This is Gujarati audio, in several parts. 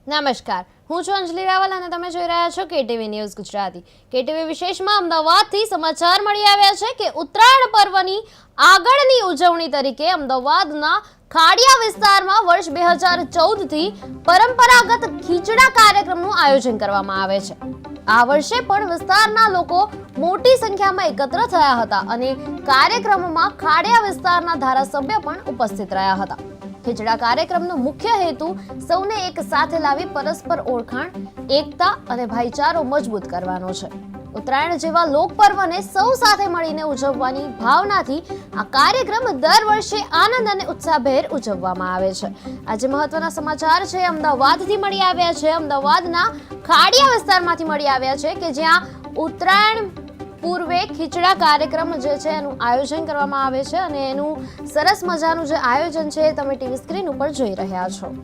નમસ્કાર, હું છું અંજલિ રાવલ અને તમે જોઈ રહ્યા છો કેટીવી ન્યૂઝ ગુજરાતી। કેટીવી વિશેષમાં અમદાવાદથી સમાચાર મળી આવ્યા છે કે ઉત્તરાયણ પર્વની આગળની ઉજવણી તરીકે અમદાવાદના ખાડિયા વિસ્તારમાં વર્ષ 2014થી પરંપરાગત ખીચડા કાર્યક્રમનું આયોજન કરવામાં આવે છે। આ વર્ષે પણ વિસ્તારના લોકો મોટી સંખ્યામાં એકત્ર થયા હતા અને કાર્યક્રમમાં ખાડિયા વિસ્તારના ધારાસભ્ય પણ ઉપસ્થિત રહ્યા હતા। ખીચડા કાર્યક્રમનો મુખ્ય હેતુ સૌને એક સાથે લાવી પરસ્પર ઓળખાણ, એકતા અને ભાઈચારો મજબૂત કરવાનો છે। ઉત્તરાયણ જેવા લોકપર્વને સૌ સાથે મળીને ઉજવવાની ભાવનાથી આ કાર્યક્રમ દર વર્ષે આનંદ અને ઉત્સાહભેર ઉજવવામાં આવે છે। આજે મહત્વના સમાચાર છે અમદાવાદથી મળી આવ્યા છે। અમદાવાદના ખાડિયા વિસ્તારમાંથી મળી આવ્યા છે કે જ્યાં ઉત્તરાયણ પૂર્વે ખીચડા કાર્યક્રમ જે છે એનું આયોજન કરવામાં આવે છે અને એનું સરસ મજાનું જે આયોજન છે તમે ટીવી સ્ક્રીન ઉપર જોઈ રહ્યા છો।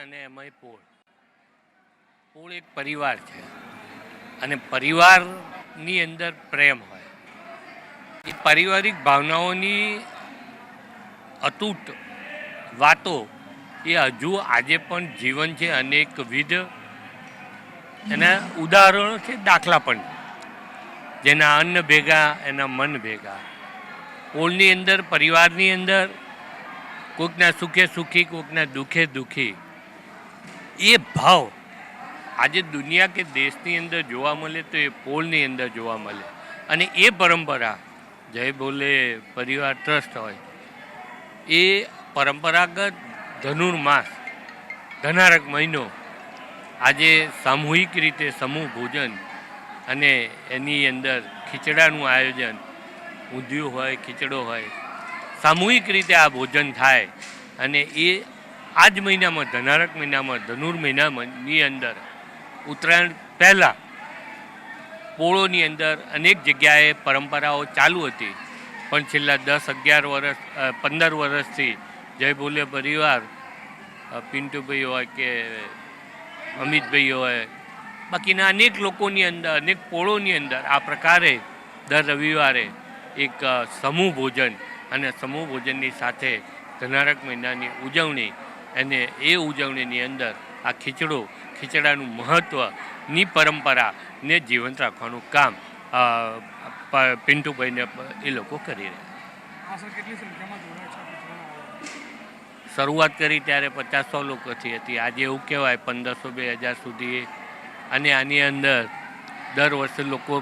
અને એમાંય પોળ એક પરિવાર છે અને પરિવારની અંદર પ્રેમ હોય. એ પારિવારિક ભાવનાઓની અતૂટ વાતો એ હજુ આજે પણ જીવન છે. અનેકવિધ એના ઉદાહરણો છે, દાખલા પણ. જેના અન્ન ભેગા એના મન ભેગા. પોળની અંદર, પરિવારની અંદર કોઈકના સુખે સુખી, કોઈકના દુઃખે દુઃખી. એ ભાવ આજે દુનિયા કે દેશની અંદર જોવા મળે તો એ પોળની અંદર જોવા મળે. અને એ પરંપરા જય બોલે પરિવાર ટ્રસ્ટ હોય, એ પરંપરાગત ધનુર્માસ, ધનારક મહિનો, આજે સામૂહિક રીતે સમૂહ ભોજન અને એની અંદર ખીચડાનું આયોજન, ઊંધિયું હોય, ખીચડો હોય, સામૂહિક રીતે આ ભોજન થાય. અને એ આ જ મહિનામાં, ધનારક મહિનામાં, ધનુર મહિનાની અંદર ઉત્તરાયણ પહેલાં પોળોની અંદર અનેક જગ્યાએ પરંપરાઓ ચાલુ હતી. પણ છેલ્લા 10-11 વર્ષ, 15 વર્ષથી જય બોલે પરિવાર, પિન્ટુભાઈ હોય કે અમિતભાઈ હોય, બાકીના અનેક લોકોની અંદર, અનેક પોળોની અંદર આ પ્રકારે દર રવિવારે એક સમૂહ ભોજન અને સમૂહ ભોજનની સાથે ધનારક મહિનાની ઉજવણી, અને એ ઉજવણીની અંદર આ ખીચડાનું મહત્ત્વની પરંપરાને જીવંત રાખવાનું કામ પિન્ટુભાઈને એ લોકો કરી રહ્યા. શરૂઆત કરી ત્યારે 50-100 લોકોથી હતી. આજે એવું કહેવાય 1500-2000 સુધી. અને આની અંદર દર વર્ષે લોકો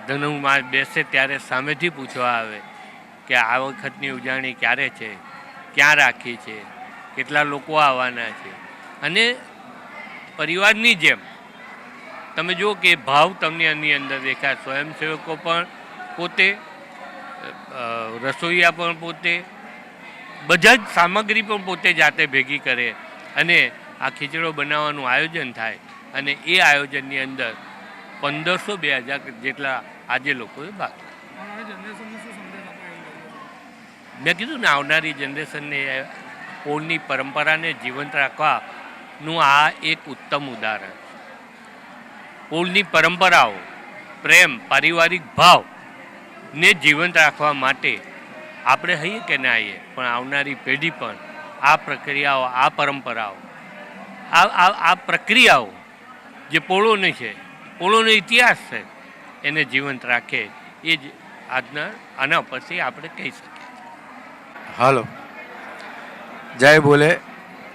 ધનુર્માસ બેસે ત્યારે સામેથી પૂછવા આવે કે આ વખતની ઉજવણી ક્યારે છે, ક્યાં રાખી છે, કેટલા લોકો આવવાના છે. અને પરિવારની જેમ તમે જુઓ કે ભાવ તમને એની અંદર દેખાય. સ્વયંસેવકો પણ પોતે, રસોઈયા પણ પોતે, બધા જ સામગ્રી પણ પોતે જાતે ભેગી કરે અને આ ખીચડો બનાવવાનું આયોજન થાય. અને એ આયોજનની અંદર 1500-2000 જેટલા આજે લોકોએ ભાગ. મેં કીધું ને, આવનારી જનરેશનને પોળની પરંપરાને જીવંત રાખવાનું આ એક ઉત્તમ ઉદાહરણ. પોળની પરંપરાઓ, પ્રેમ, પારિવારિક ભાવને જીવંત રાખવા માટે આપણે હઈએ કે ના હઈએ, પણ આવનારી પેઢી પણ આ પ્રક્રિયાઓ, આ પરંપરાઓ, આ પ્રક્રિયાઓ જે પોળોની છે, પોળોનો ઇતિહાસ છે, એને જીવંત રાખે. એ જ આના પરથી આપણે કહી શકીએ. હાલો,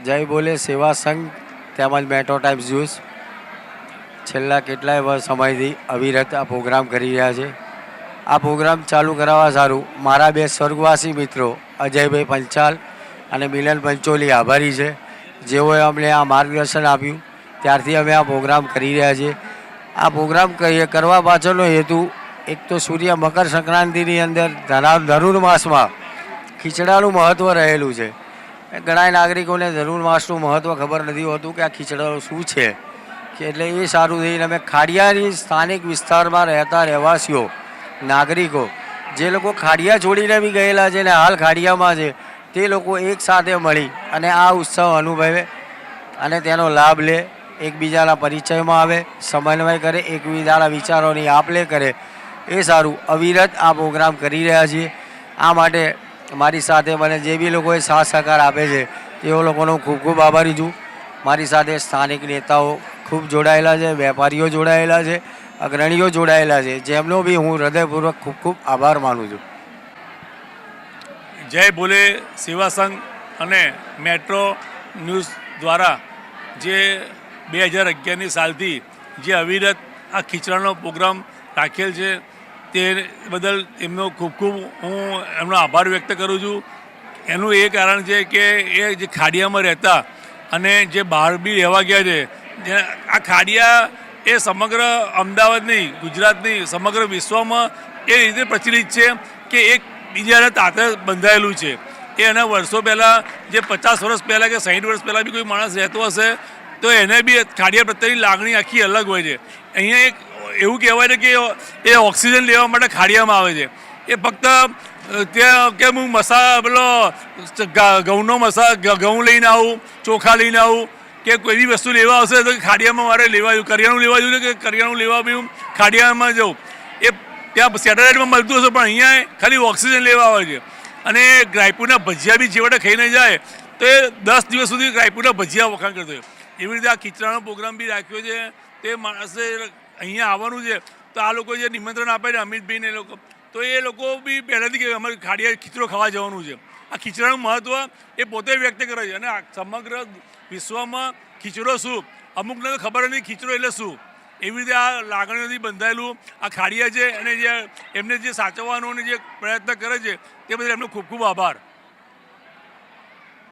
જય બોલે સેવા સંઘ તેમજ મેટ્રો ટાઈમ્સ ન્યૂઝ છેલ્લા કેટલાય વર્ષ સમયથી અવિરત આ પ્રોગ્રામ કરી રહ્યા છે. આ પ્રોગ્રામ ચાલુ કરાવવા સારું મારા બે સ્વર્ગવાસી મિત્રો અજયભાઈ પંચાલ અને મિલન પંચોલી આભારી છે, જેઓએ અમને આ માર્ગદર્શન આપ્યું. ત્યારથી અમે આ પ્રોગ્રામ કરી રહ્યા છીએ. આ પ્રોગ્રામ કરવા પાછળનો હેતુ એક તો સૂર્ય મકર સંક્રાંતિની અંદર ધનુર્માસમાં ખીચડાનું મહત્ત્વ રહેલું છે. ઘણા નાગરિકોને ધનુર્માસનું મહત્ત્વ ખબર નથી હોતું કે આ ખીચડાનું શું છે. કે એટલે એ સારું થઈને અમે ખાડિયાની સ્થાનિક વિસ્તારમાં રહેતા રહેવાસીઓ, નાગરિકો, જે લોકો ખાડિયા છોડીને બી ગયેલા છે ને હાલ ખાડિયામાં છે, તે લોકો એક સાથે મળી અને આ ઉત્સવ અનુભવે અને તેનો લાભ લે, એકબીજાના પરિચયમાં આવે, સમન્વય કરે, એકબીજાના વિચારોની આપ લે કરે. એ સારું અવિરત આ પ્રોગ્રામ કરી રહ્યા છીએ. આ માટે મારી સાથે મને જે બી લોકોએ સાથ સહકાર આપે છે તેઓ લોકોનો ખૂબ ખૂબ આભારી છું. મારી સાથે સ્થાનિક નેતાઓ ખૂબ જોડાયેલા છે, વેપારીઓ જોડાયેલા છે, અગ્રણીઓ જોડાયેલા છે, જેમનો બી હું હૃદયપૂર્વક ખૂબ ખૂબ આભાર માનું છું. જય બોલે સેવા સંઘ અને મેટ્રો ન્યૂઝ દ્વારા જે 2011ની સાલથી જે અવિરત આ ખીચડાનો પ્રોગ્રામ રાખેલ છે, તે બદલ એમનો ખૂબ ખૂબ હું એમનો આભાર વ્યક્ત કરું છું. એનું એ કારણ છે કે એ જે ખાડિયામાં રહેતા અને જે બહાર બી રહેવા ગયા છે, આ ખાડિયા એ સમગ્ર અમદાવાદ નહીં, ગુજરાત નહીં, સમગ્ર વિશ્વમાં એ રીતે પ્રચલિત છે કે એક બીજાના તાતે બંધાયેલું છે. એ એના વર્ષો પહેલાં, જે 50 વર્ષ પહેલાં કે 60 વર્ષ પહેલાં બી કોઈ માણસ રહેતો હશે તો એને બી ખાડિયા પ્રત્યેની લાગણી આખી અલગ હોય છે. અહીંયા એક એવું કહેવાય છે કે એ ઓક્સિજન લેવા માટે ખાડિયામાં આવે છે. એ ફક્ત ત્યાં કે હું ઘઉં લઈને આવું, ચોખા લઈને આવું કે કોઈ એવી વસ્તુ લેવા આવશે તો ખાડિયામાં મારે લેવા આવ્યું, કરિયાણું લેવા આવ્યું કે કરિયાણું લેવા આવ્યું ખાડિયામાં જાઉં. એ ત્યાં સેટેલાઇટમાં મળતું હશે, પણ અહીંયા ખાલી ઓક્સિજન લેવા આવે છે. અને રાયપુરના ભજીયા બી છેવટે ખાઈને જાય તો એ 10 દિવસ સુધી રાયપુરના ભજીયા વખાણ કરતો હોય. એવી રીતે આ ખીચડાનો પ્રોગ્રામ બી રાખ્યો છે. તે માણસે અહીંયા આવવાનું છે, તો આ લોકો જે નિમંત્રણ આપે છે અમિતભાઈને એ લોકો, તો એ લોકો બી પહેલાંથી કે અમારે ખાડિયા ખીચડો ખાવા જવાનું છે. આ ખીચડાનું મહત્ત્વ એ પોતે વ્યક્ત કરે છે. અને સમગ્ર વિશ્વમાં ખીચડો શું, અમુકને તો ખબર નથી ખીચડો એટલે શું. એવી રીતે આ લાગણીઓથી બંધાયેલું આ ખાડિયા છે, અને જે એમને જે સાચવવાનો અને જે પ્રયત્ન કરે છે તે બદલ એમનો ખૂબ ખૂબ આભાર.